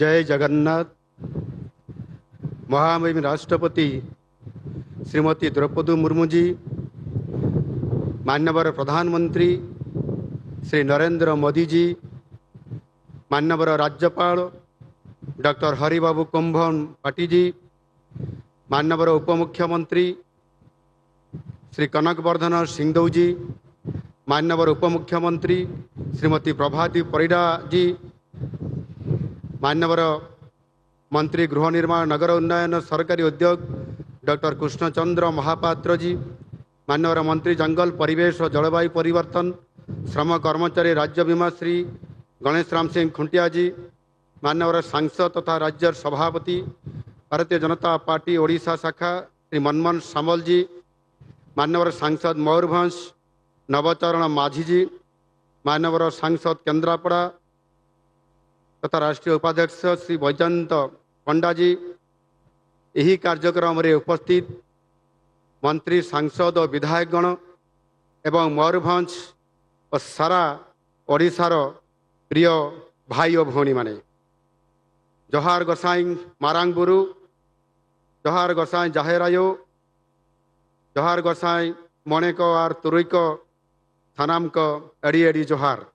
जय जगन्नाथ। महामहिम राष्ट्रपति श्रीमती द्रौपदी मुर्मू जी, माननीय प्रधानमंत्री श्री नरेंद्र मोदी जी, माननीय राज्यपाल डॉक्टर हरिबाबू कुंभन पाटी जी, माननीय उपमुख्यमंत्री श्री कनकवर्धन सिंहदेव जी, माननीय उपमुख्यमंत्री श्रीमती प्रभाती परिडा जी, माननीय मंत्री गृह निर्माण नगर उन्नयन सरकारी उद्योग डॉक्टर कृष्णचंद्र महापात्र जी, माननीय मंत्री जंगल परिवेश और जलवायु परिवर्तन श्रम कर्मचारी राज्य बीमा श्री गणेश राम सिंह खुंटिया जी, माननीय सांसद तथा राज्य सभापति भारतीय जनता पार्टी ओडिशा शाखा श्री मनमोहन सामल जी, माननीय सांसद मयूरभंज नवचरण माझी जी, माननीय सांसद केन्द्रापड़ा तथा राष्ट्रीय उपाध्यक्ष श्री वैजयंत पंडा जी, यही कार्यक्रम में उपस्थित मंत्री सांसद और विधायकगण एवं मयूरभंज और सारा ओडिशार प्रिय भाई और भौणी माने, जोहार गोसाई मारांगबुरु, जोहार गोसाई जाहेरायो, जोहार गोसाई मणेको आर तुरुईको थानामको एडी एडी जोहार।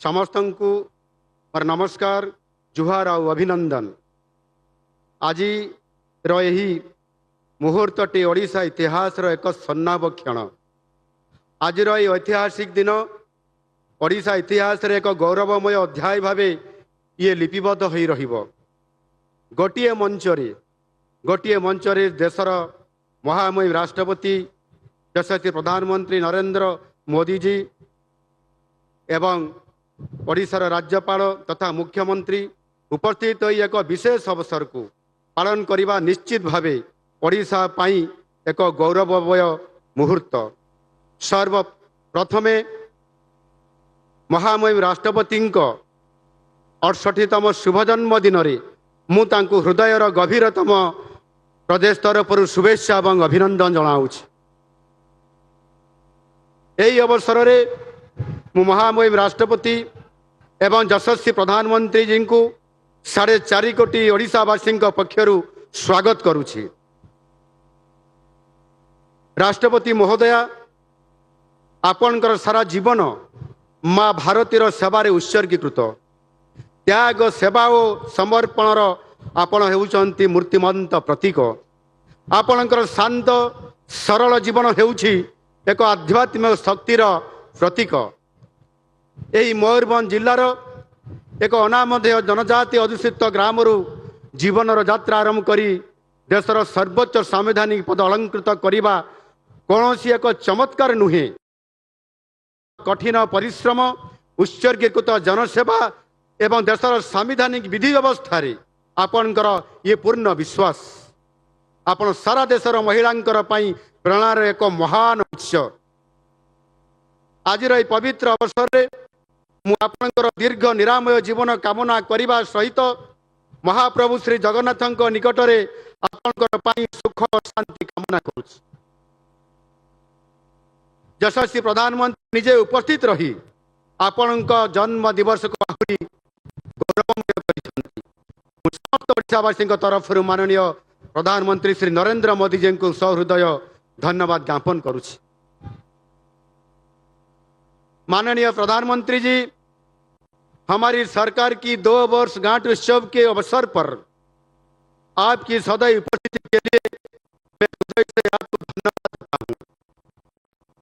समस्त को मोर नमस्कार, जुहार और अभिनंदन। आज यही मुहूर्तटी ओडिशा इतिहास एक स्वर्णाभ क्षण। आज ऐतिहासिक दिन ओडिशा इतिहास एक गौरवमय अध्याय भाव ये लिपिबद्ध हो रहिबो। गोटे मंचरे देशर महामहिम राष्ट्रपति यशस्वी प्रधानमंत्री नरेंद्र मोदी जी एवं ओडिशार राज्यपाल तथा मुख्यमंत्री उपस्थित हो एक विशेष अवसर को पालन करने निश्चित भाव ओडिशा पाई एक गौरवमय मुहूर्त। सर्वप्रथमे महामहिम राष्ट्रपति 68तम शुभजन्म दिन में मुझे हृदयर गभीरतम प्रदेश तरफ शुभेच्छा और अभिनंदन जनाऊँच। यही अवसर में मु महामहिम राष्ट्रपति एवं यशस्वी प्रधानमंत्री जी को 4.5 कोटी ओडिशावासी पक्षर स्वागत करुछि। राष्ट्रपति महोदया, आपणकर सारा जीवन माँ भारतीर सेवारे उत्सर्गीकृत। त्याग सेवा और समर्पणर आपण हेउचंती मूर्तिमंत प्रतीक। आपणकर शांत सरल जीवन हेउछि एक आध्यात्मिक शक्तिर प्रतीक। यही मयूरभंज जिलार एक अनामधेय जनजाति अधुषित ग्रामरू जीवनर यात्रा आरंभ करी देशर सर्वोच्च संवैधानिक पद अलंकृत करने कौन एक चमत्कार नुहे। कठिन परिश्रम, उत्सर्गीकृत जनसेवा एवं देशर संवैधानिक विधि व्यवस्था आपणकर ये पूर्ण विश्वास आपण सारा देशर महिलांकर पई प्रेरणार एक महान उत्स। आज ये पवित्र अवसर में मुझे दीर्घ निरामय जीवन कामना करने सहित महाप्रभु श्री जगन्नाथ निकट में आपंकर सुख और शांति कामना करुच्ची। यशस्वी प्रधानमंत्री निजे उपस्थित रही आपण जन्म दिवस को आहरी गौरवमय करिसेंती। समस्त ओडिशावासी तरफ माननीय प्रधानमंत्री श्री नरेंद्र मोदी जी को सहृदय धन्यवाद ज्ञापन करुच्ची। माननीय प्रधानमंत्री जी, हमारी सरकार की 2 वर्ष गांठ उत्सव के अवसर पर आपकी सदैव उपस्थिति के लिए मैं हृदय से आपको धन्यवाद देता हूँ।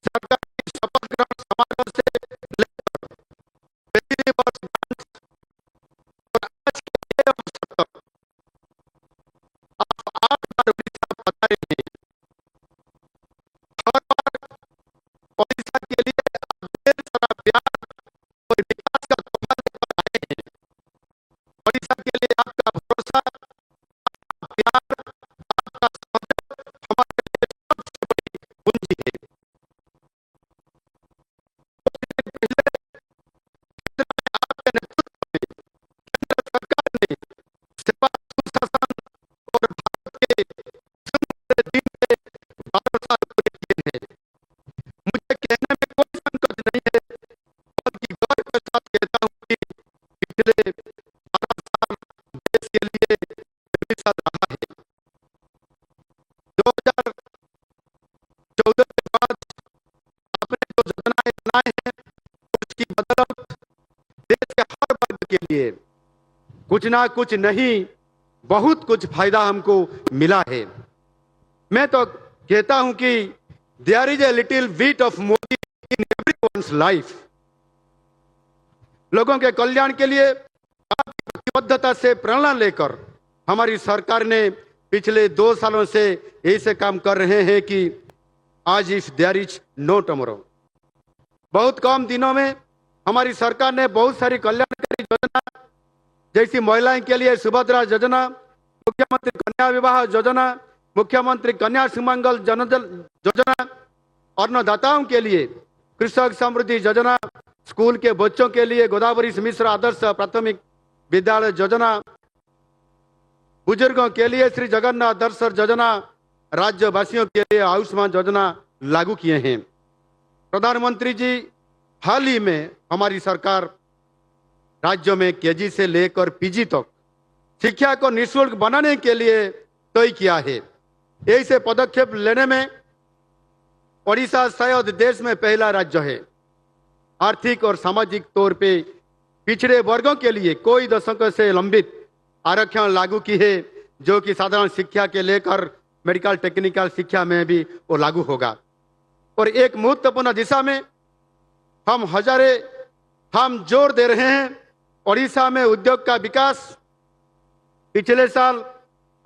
सरकार की शपथ ग्रहण समारोह से लेकर पहली वर्ष गांठ और आज के ये अवसर तक आप 8 बार उड़ीसा पधारे हैं। हर बार ओडिशा के लिए ढेर सारा प्यार और विकास का तोहफा लेकर आए हैं। ओडिशा के लिए आपका भरोसा, आपका प्यार, आपका सहयोग हमारे लिए सबसे बड़ी पूंजी है। कुछ दिन पहले केंद्र में आपके नेतृत्व में केंद्र सरकार ने सेवा, सुशासन और भारत के सुंदर दिन के 12 साल पूरे किए हैं। मुझे कहने में कोई संकोच नहीं है, बल्कि गर्व के साथ कहता हूँ कि कुछ ना कुछ नहीं, बहुत कुछ फायदा हमको मिला है। मैं तो कहता हूं कि there is a little bit of Modi in everyone's life. लोगों के कल्याण के लिए आपकी प्रतिबद्धता से प्रेरणा लेकर हमारी सरकार ने पिछले 2 सालों से ऐसे काम कर रहे हैं कि आज if there is no tomorrow. बहुत कम दिनों में हमारी सरकार ने बहुत सारी कल्याणकारी योजना, जैसी महिलाओं के लिए सुभद्रा योजना, मुख्यमंत्री कन्या विवाह योजना, मुख्यमंत्री कन्या सुमंगल जनधन योजना, अन्नदाताओं के लिए कृषक समृद्धि योजना, स्कूल के बच्चों के लिए गोदावरी मिश्र आदर्श प्राथमिक विद्यालय योजना, बुजुर्गों के लिए श्री जगन्नाथ दर्शन योजना, राज्यवासियों के लिए आयुष्मान योजना लागू किए हैं। प्रधानमंत्री जी, हाल ही में हमारी सरकार राज्यों में केजी से लेकर पीजी तक शिक्षा को निःशुल्क बनाने के लिए तय किया है। ऐसे पदक्षेप लेने में ओडिशा शायद देश में पहला राज्य है। आर्थिक और सामाजिक तौर पे पिछड़े वर्गों के लिए कोई दशकों से लंबित आरक्षण लागू की है, जो कि साधारण शिक्षा के लेकर मेडिकल टेक्निकल शिक्षा में भी वो लागू होगा। और एक महत्वपूर्ण दिशा में हम जोर दे रहे हैं ओडिशा में उद्योग का विकास। पिछले साल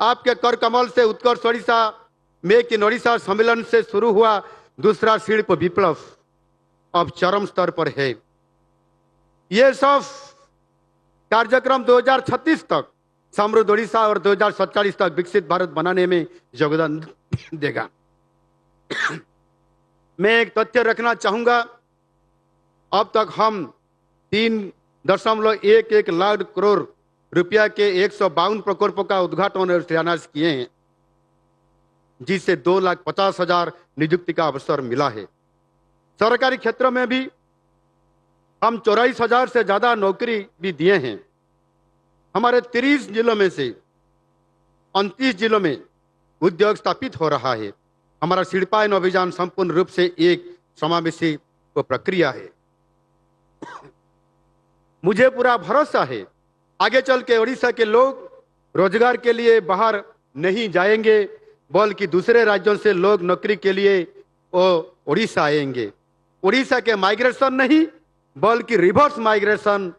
आपके कर कमल से उत्कर्ष ओडिशा मेक इन ओडिशा सम्मेलन से शुरू हुआ दूसरा शिल्प विप्लव अब चरम स्तर पर है। यह सब कार्यक्रम 2036 तक समृद्ध ओडिशा और 2047 तक विकसित भारत बनाने में योगदान देगा। मैं एक तथ्य रखना चाहूंगा, अब तक हम 3.11 लाख करोड़ रुपया के 152 प्रकल्पों का उद्घाटन और शिलान्यास किए हैं, जिससे 2,50,000 नियुक्ति का अवसर मिला है। सरकारी क्षेत्र में भी हम 84,000 से ज्यादा नौकरी भी दिए हैं। हमारे 30 जिलों में से 29 जिलों में उद्योग स्थापित हो रहा है। हमारा शिल्पायन अभियान संपूर्ण रूप से एक समावेशी प्रक्रिया है। मुझे पूरा भरोसा है आगे चल के ओडिशा के लोग रोजगार के लिए बाहर नहीं जाएंगे, बल्कि दूसरे राज्यों से लोग नौकरी के लिए ओडिशा आएंगे। ओडिशा के माइग्रेशन नहीं, बल्कि रिवर्स माइग्रेशन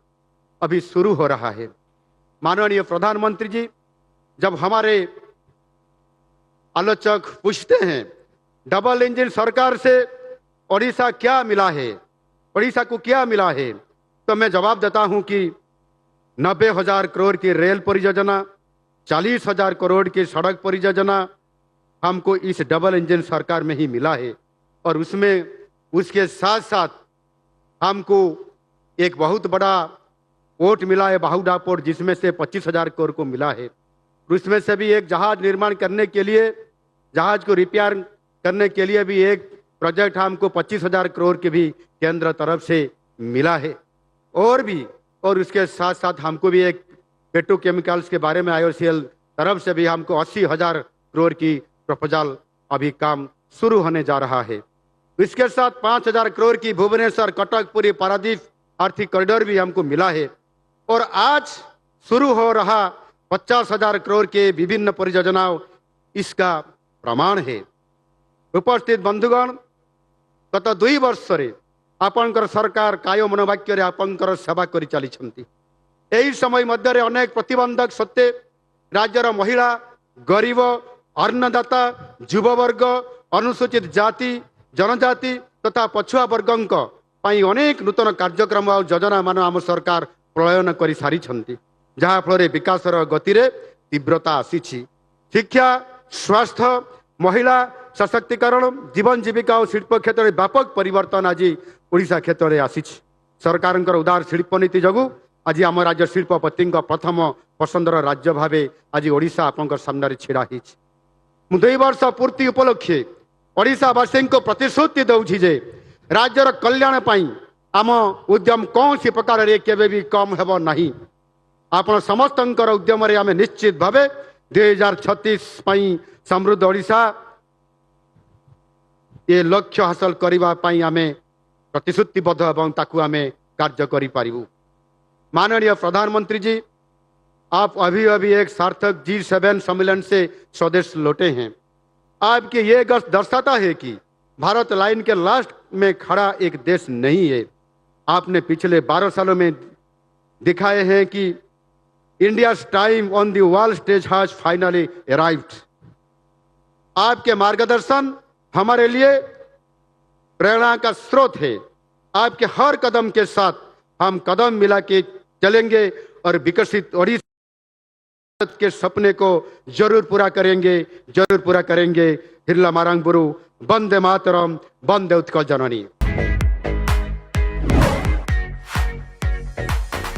अभी शुरू हो रहा है। माननीय प्रधानमंत्री जी, जब हमारे आलोचक पूछते हैं डबल इंजन सरकार से ओडिशा क्या मिला है, ओडिशा को क्या मिला है, तो मैं जवाब देता हूं कि 90,000 करोड़ की रेल परियोजना, 40,000 करोड़ की सड़क परियोजना हमको इस डबल इंजन सरकार में ही मिला है। और उसके साथ साथ हमको एक बहुत बड़ा पोर्ट मिला है, बाहुडा पोर्ट, जिसमें से 25,000 करोड़ को मिला है। उसमें से भी एक जहाज निर्माण करने के लिए, जहाज को रिपेयर करने के लिए भी एक प्रोजेक्ट हमको 25,000 करोड़ के भी केंद्र तरफ से मिला है। और उसके साथ साथ हमको भी एक पेट्रोकेमिकल्स के बारे में IOCL तरफ से भी हमको 80,000 करोड़ की प्रपोजल अभी काम शुरू होने जा रहा है। इसके साथ 5,000 करोड़ की भुवनेश्वर कटक पुरी पारादीप आर्थिक कॉरिडोर भी हमको मिला है। और आज शुरू हो रहा 50,000 करोड़ के विभिन्न परियोजनाओं इसका प्रमाण है। उपस्थित बंधुगण, गत 2 वर्ष आपणकर सरकार काय मनोवाक्य आपणकर सेवा कर चली। यही समय मध्य अनेक प्रतिबंधक सत्वे राज्यर महिला, गरीब, अन्नदाता, युववर्ग, अनुसूचित जाति जनजाति तथा पछुआ वर्गों पाई अनेक नूतन कार्यक्रम और योजना मान आम सरकार प्रलयन कर सारी, जहाँ फल विकासर गति रे तीव्रता आसी। शिक्षा, स्वास्थ्य, महिला सशक्तिकरण, जीवन जीविका और शिल्प क्षेत्र में व्यापक परिवर्तन आज ओडिशा क्षेत्र में आसी। सरकार उदार शिल्प नीति जगू आज आम राज्य शिल्पपति प्रथम पसंदर राज्य भावे आज ओडिशा आपंक सामने छिड़ा ही। 2 वर्ष पूर्ति उपलक्षे ओडिशावासी को प्रतिश्रुति दूची जे राज्यर कल्याण पाई आम उद्यम कौन सी प्रकार रे केबे भी कम हेबो नहीं। आपण समस्तंकर उद्यम रे आमे निश्चित भावे 2036 पाई समृद्ध ओडिशा ये लक्ष्य हासिल करबा पाई आमे प्रतिश्रुतिबद्ध एवं ताकू आमे कार्य करि पारिबु। माननीय प्रधानमंत्री जी, आप अभी अभी एक सार्थक G7 सम्मेलन से स्वदेश लौटे हैं। आपके ये गश्त दर्शाता है कि भारत लाइन के लास्ट में खड़ा एक देश नहीं है। आपने पिछले 12 सालों में दिखाए हैं कि India time on the world stage has finally arrived. आपके मार्गदर्शन हमारे लिए प्रेरणा का स्रोत है। आपके हर कदम के साथ हम कदम मिला के चलेंगे और विकसित ओडिशा के सपने को जरूर पूरा करेंगे, जरूर पूरा करेंगे। हिरला मारांग बुरु, वंदे मातरम, वंदे उत्कल जननी।